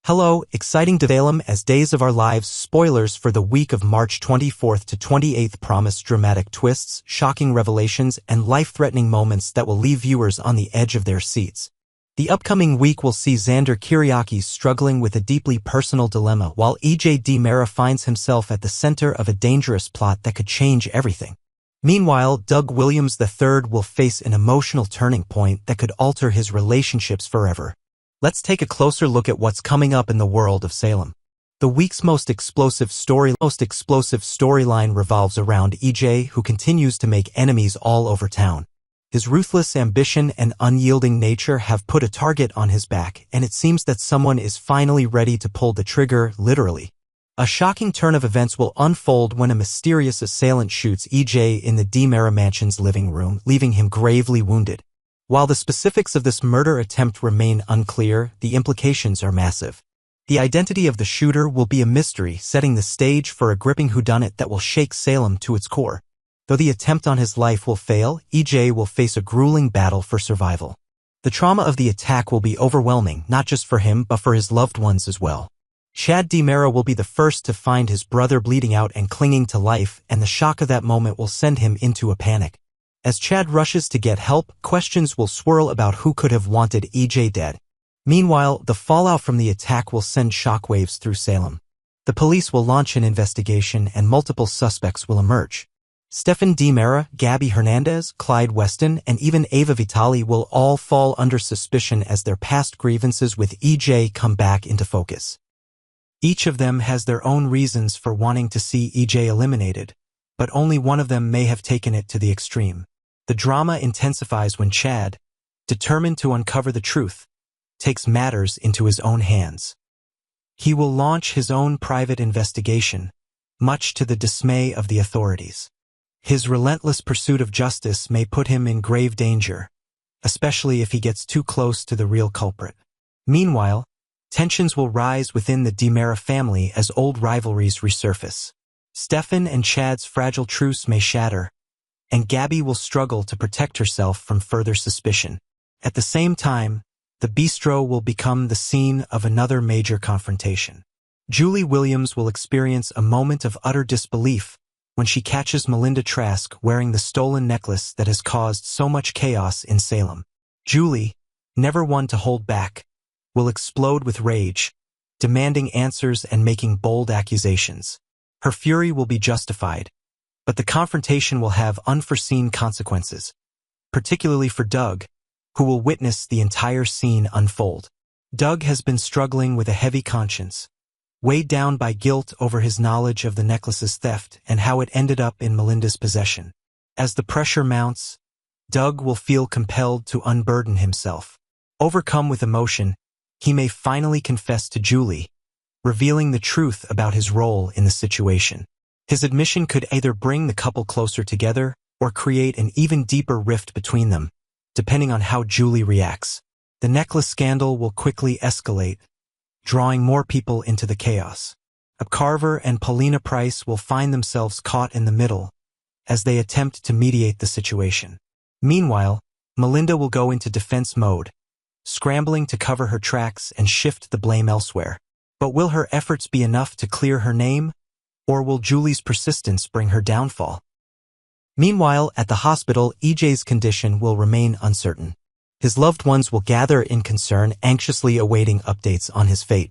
Hello, exciting Salem as Days of Our Lives spoilers for the week of March 24th to 28th promise dramatic twists, shocking revelations, and life-threatening moments that will leave viewers on the edge of their seats. The upcoming week will see Xander Kyriakis struggling with a deeply personal dilemma while EJ Mera finds himself at the center of a dangerous plot that could change everything. Meanwhile, Doug Williams III will face an emotional turning point that could alter his relationships forever. Let's take a closer look at what's coming up in the world of Salem. The week's most explosive storyline revolves around EJ, who continues to make enemies all over town. His ruthless ambition and unyielding nature have put a target on his back, and it seems that someone is finally ready to pull the trigger, literally. A shocking turn of events will unfold when a mysterious assailant shoots EJ in the Mera mansion's living room, leaving him gravely wounded. While the specifics of this murder attempt remain unclear, the implications are massive. The identity of the shooter will be a mystery, setting the stage for a gripping whodunit that will shake Salem to its core. Though the attempt on his life will fail, EJ will face a grueling battle for survival. The trauma of the attack will be overwhelming, not just for him but for his loved ones as well. Chad Mera will be the first to find his brother bleeding out and clinging to life, and the shock of that moment will send him into a panic. As Chad rushes to get help, questions will swirl about who could have wanted EJ dead. Meanwhile, the fallout from the attack will send shockwaves through Salem. The police will launch an investigation and multiple suspects will emerge. Stephen Mera, Gabby Hernandez, Clyde Weston, and even Ava Vitali will all fall under suspicion as their past grievances with EJ come back into focus. Each of them has their own reasons for wanting to see EJ eliminated, but only one of them may have taken it to the extreme. The drama intensifies when Chad, determined to uncover the truth, takes matters into his own hands. He will launch his own private investigation, much to the dismay of the authorities. His relentless pursuit of justice may put him in grave danger, especially if he gets too close to the real culprit. Meanwhile, tensions will rise within the Mera family as old rivalries resurface. Stephen and Chad's fragile truce may shatter, and Gabby will struggle to protect herself from further suspicion. At the same time, the bistro will become the scene of another major confrontation. Julie Williams will experience a moment of utter disbelief when she catches Melinda Trask wearing the stolen necklace that has caused so much chaos in Salem. Julie, never one to hold back, will explode with rage, demanding answers and making bold accusations. Her fury will be justified, but the confrontation will have unforeseen consequences, particularly for Doug, who will witness the entire scene unfold. Doug has been struggling with a heavy conscience, weighed down by guilt over his knowledge of the necklace's theft and how it ended up in Melinda's possession. As the pressure mounts, Doug will feel compelled to unburden himself. Overcome with emotion, he may finally confess to Julie, revealing the truth about his role in the situation. His admission could either bring the couple closer together or create an even deeper rift between them, depending on how Julie reacts. The necklace scandal will quickly escalate, drawing more people into the chaos. Carver and Paulina Price will find themselves caught in the middle as they attempt to mediate the situation. Meanwhile, Melinda will go into defense mode, scrambling to cover her tracks and shift the blame elsewhere. But will her efforts be enough to clear her name, or will Julie's persistence bring her downfall? Meanwhile, at the hospital, EJ's condition will remain uncertain. His loved ones will gather in concern, anxiously awaiting updates on his fate.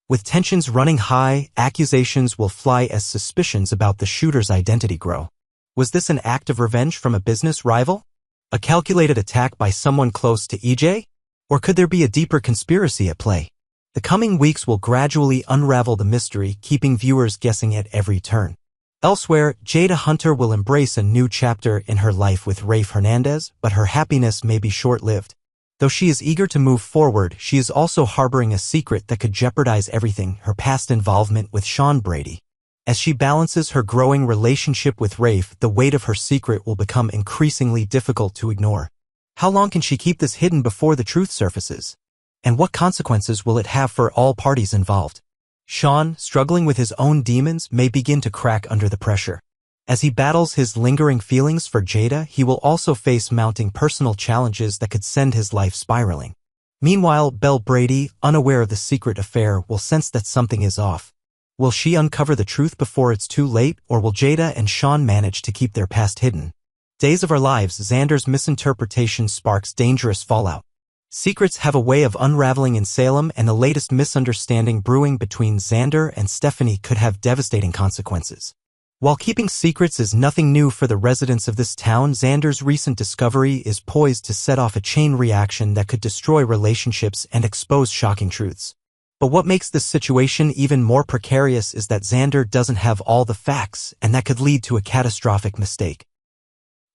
With tensions running high, accusations will fly as suspicions about the shooter's identity grow. Was this an act of revenge from a business rival? A calculated attack by someone close to EJ? Or could there be a deeper conspiracy at play? The coming weeks will gradually unravel the mystery, keeping viewers guessing at every turn. Elsewhere, Jada Hunter will embrace a new chapter in her life with Rafe Hernandez, but her happiness may be short-lived. Though she is eager to move forward, she is also harboring a secret that could jeopardize everything, her past involvement with Sean Brady. As she balances her growing relationship with Rafe, the weight of her secret will become increasingly difficult to ignore. How long can she keep this hidden before the truth surfaces? And what consequences will it have for all parties involved? Sean, struggling with his own demons, may begin to crack under the pressure. As he battles his lingering feelings for Jada, he will also face mounting personal challenges that could send his life spiraling. Meanwhile, Belle Brady, unaware of the secret affair, will sense that something is off. Will she uncover the truth before it's too late, or will Jada and Sean manage to keep their past hidden? Days of Our Lives, Xander's misinterpretation sparks dangerous fallout. Secrets have a way of unraveling in Salem, and the latest misunderstanding brewing between Xander and Stephanie could have devastating consequences. While keeping secrets is nothing new for the residents of this town, Xander's recent discovery is poised to set off a chain reaction that could destroy relationships and expose shocking truths. But what makes this situation even more precarious is that Xander doesn't have all the facts, and that could lead to a catastrophic mistake.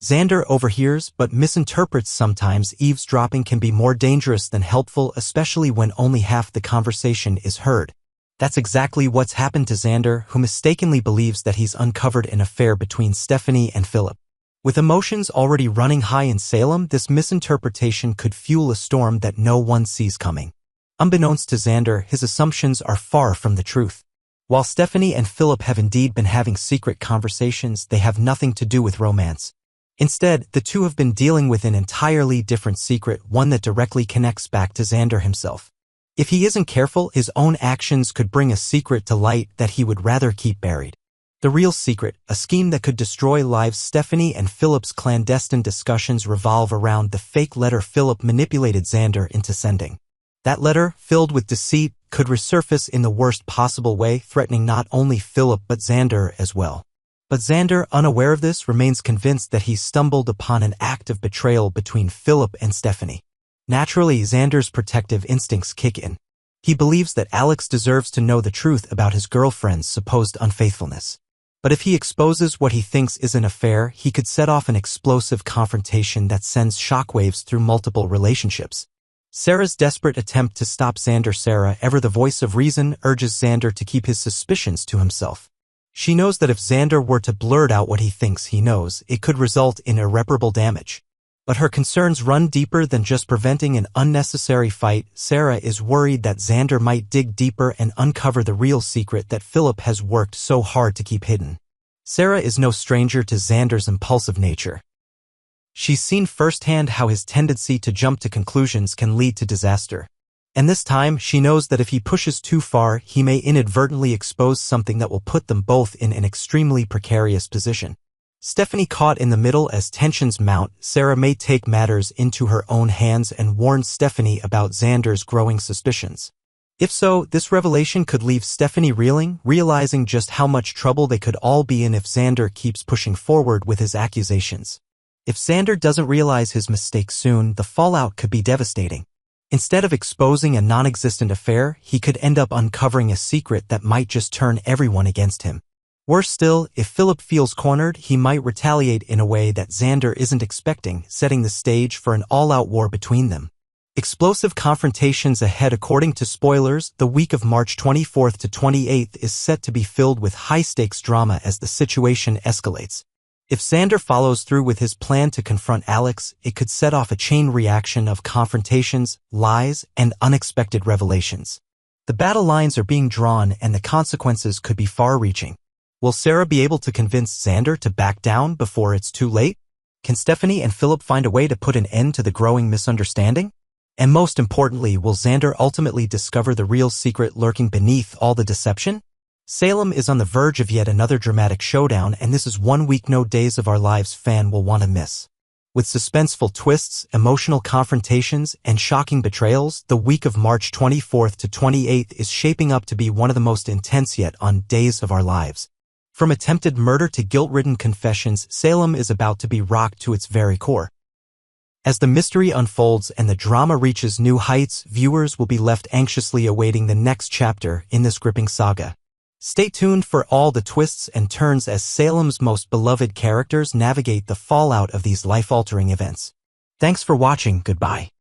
Xander overhears but misinterprets. Sometimes eavesdropping can be more dangerous than helpful, especially when only half the conversation is heard. That's exactly what's happened to Xander, who mistakenly believes that he's uncovered an affair between Stephanie and Philip. With emotions already running high in Salem, this misinterpretation could fuel a storm that no one sees coming. Unbeknownst to Xander, his assumptions are far from the truth. While Stephanie and Philip have indeed been having secret conversations, they have nothing to do with romance. Instead, the two have been dealing with an entirely different secret, one that directly connects back to Xander himself. If he isn't careful, his own actions could bring a secret to light that he would rather keep buried. The real secret, a scheme that could destroy lives. Stephanie and Philip's clandestine discussions revolve around the fake letter Philip manipulated Xander into sending. That letter, filled with deceit, could resurface in the worst possible way, threatening not only Philip but Xander as well. But Xander, unaware of this, remains convinced that he's stumbled upon an act of betrayal between Philip and Stephanie. Naturally, Xander's protective instincts kick in. He believes that Alex deserves to know the truth about his girlfriend's supposed unfaithfulness. But if he exposes what he thinks is an affair, he could set off an explosive confrontation that sends shockwaves through multiple relationships. Sarah's desperate attempt to stop Xander. Sarah, ever the voice of reason, urges Xander to keep his suspicions to himself. She knows that if Xander were to blurt out what he thinks he knows, it could result in irreparable damage. But her concerns run deeper than just preventing an unnecessary fight. Sarah is worried that Xander might dig deeper and uncover the real secret that Philip has worked so hard to keep hidden. Sarah is no stranger to Xander's impulsive nature. She's seen firsthand how his tendency to jump to conclusions can lead to disaster. And this time, she knows that if he pushes too far, he may inadvertently expose something that will put them both in an extremely precarious position. Stephanie caught in the middle as tensions mount. Sarah may take matters into her own hands and warn Stephanie about Xander's growing suspicions. If so, this revelation could leave Stephanie reeling, realizing just how much trouble they could all be in if Xander keeps pushing forward with his accusations. If Xander doesn't realize his mistake soon, the fallout could be devastating. Instead of exposing a non-existent affair, he could end up uncovering a secret that might just turn everyone against him. Worse still, if Philip feels cornered, he might retaliate in a way that Xander isn't expecting, setting the stage for an all-out war between them. Explosive confrontations ahead. According to Spoilers, the week of March 24th to 28th is set to be filled with high-stakes drama as the situation escalates. If Xander follows through with his plan to confront Alex, it could set off a chain reaction of confrontations, lies, and unexpected revelations. The battle lines are being drawn and the consequences could be far-reaching. Will Sarah be able to convince Xander to back down before it's too late? Can Stephanie and Philip find a way to put an end to the growing misunderstanding? And most importantly, will Xander ultimately discover the real secret lurking beneath all the deception? Salem is on the verge of yet another dramatic showdown, and this is one week no Days of Our Lives fan will want to miss. With suspenseful twists, emotional confrontations, and shocking betrayals, the week of March 24th to 28th is shaping up to be one of the most intense yet on Days of Our Lives. From attempted murder to guilt-ridden confessions, Salem is about to be rocked to its very core. As the mystery unfolds and the drama reaches new heights, viewers will be left anxiously awaiting the next chapter in this gripping saga. Stay tuned for all the twists and turns as Salem's most beloved characters navigate the fallout of these life-altering events. Thanks for watching. Goodbye.